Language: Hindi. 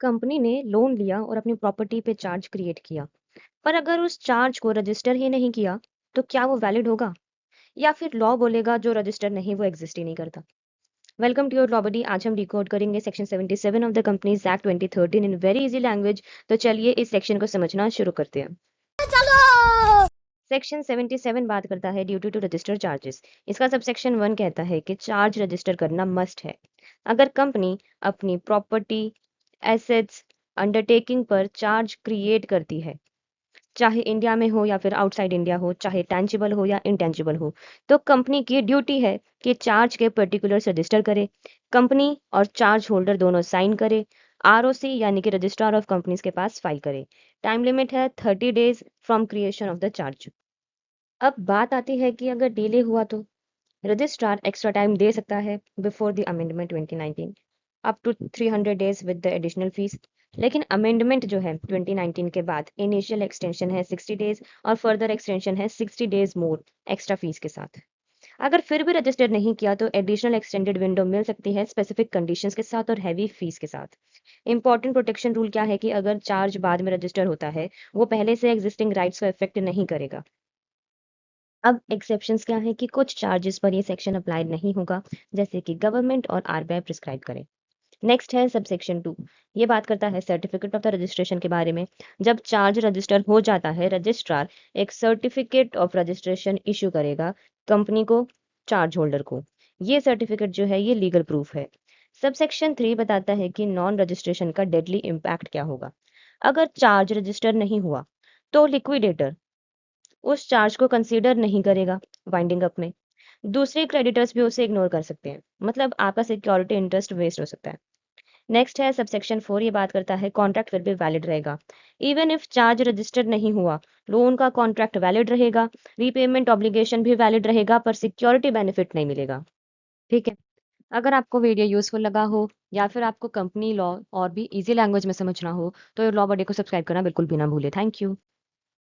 कंपनी ने लोन लिया और अपनी प्रॉपर्टी पे चार्ज क्रिएट किया, पर अगर उस चार्ज को रजिस्टर ही नहीं किया, तो क्या वो वैलिड होगा? या फिर लॉ बोलेगा जो रजिस्टर नहीं वो एग्जिस्ट ही नहीं करता? वेलकम टू योर लॉ बडी। आज हम डिकोड करेंगे section 77 of the companies act 2013 in very easy language. तो चलिए इस सेक्शन को समझना शुरू करते हैं। सेक्शन 77 बात करता है ड्यूटी टू रजिस्टर चार्जेस। इसका सब सेक्शन 1 कहता है कि चार्ज रजिस्टर करना मस्ट है। अगर कंपनी अपनी प्रॉपर्टी, एसेट्स, अंडरटेकिंग पर चार्ज क्रिएट करती है, चाहे इंडिया में हो या फिर आउटसाइड इंडिया हो, चाहे टेंजिबल हो या इनटेंजिबल हो, तो कंपनी की ड्यूटी है कि चार्ज के पर्टिकुलर्स रजिस्टर करे, कंपनी और चार्ज होल्डर दोनों साइन करे, आरओसी यानी कि रजिस्ट्रार ऑफ कंपनीज के पास फाइल करे। टाइम लिमिट है 30 days from creation of the charge. अब बात आती है कि अगर डिले हुआ तो रजिस्ट्रार एक्स्ट्रा टाइम दे सकता है before the amendment 2019 up to 300 days with the additional fees. लेकिन अमेंडमेंट जो है 2019 के बाद इनिशियल एक्सटेंशन है 60 डेज और फर्दर एक्सटेंशन है 60 डेज मोर एक्स्ट्रा फीस के साथ। अगर फिर भी रजिस्टर नहीं किया तो एडिशनल एक्सटेंडेड विंडो मिल सकती है स्पेसिफिक कंडीशंस के साथ और हैवी फीस के साथ। इंपॉर्टेंट प्रोटेक्शन रूल क्या है कि अगर चार्ज बाद में रजिस्टर होता है, वो पहले से एग्जिस्टिंग राइट्स को इफेक्ट नहीं करेगा। अब एक्सेप्शंस क्या है कि कुछ चार्जेस पर ये सेक्शन अप्लाई नहीं होगा, जैसे कि गवर्नमेंट और आरबीआई प्रिस्क्राइब करे। नेक्स्ट है सबसेक्शन 2। ये बात करता है सर्टिफिकेट ऑफ द रजिस्ट्रेशन के बारे में। जब चार्ज रजिस्टर हो जाता है, रजिस्ट्रार एक सर्टिफिकेट ऑफ रजिस्ट्रेशन इशू करेगा कंपनी को, चार्ज होल्डर को। ये सर्टिफिकेट जो है ये लीगल प्रूफ है। सबसेक्शन 3 बताता है कि नॉन रजिस्ट्रेशन का डेडली इम्पैक्ट क्या होगा। अगर चार्ज रजिस्टर नहीं हुआ तो लिक्विडेटर उस चार्ज को कंसीडर नहीं करेगा वाइंडिंग अप में। दूसरे क्रेडिटर्स भी उसे इग्नोर कर सकते हैं, मतलब आपका सिक्योरिटी इंटरेस्ट वेस्ट हो सकता है। नेक्स्ट है सबसेक्शन 4। ये बात करता है कॉन्ट्रैक्ट फिर भी वैलिड रहेगा इवन इफ चार्ज रजिस्टर नहीं हुआ। लोन का कॉन्ट्रैक्ट वैलिड रहेगा, रीपेमेंट ऑब्लिगेशन भी वैलिड रहेगा, पर सिक्योरिटी बेनिफिट नहीं मिलेगा। ठीक है। अगर आपको वीडियो यूजफुल लगा हो या फिर आपको कंपनी लॉ और भी इजी लैंग्वेज में समझना हो, तो लॉ बडी को सब्सक्राइब करना बिल्कुल भी ना भूले। Thank you.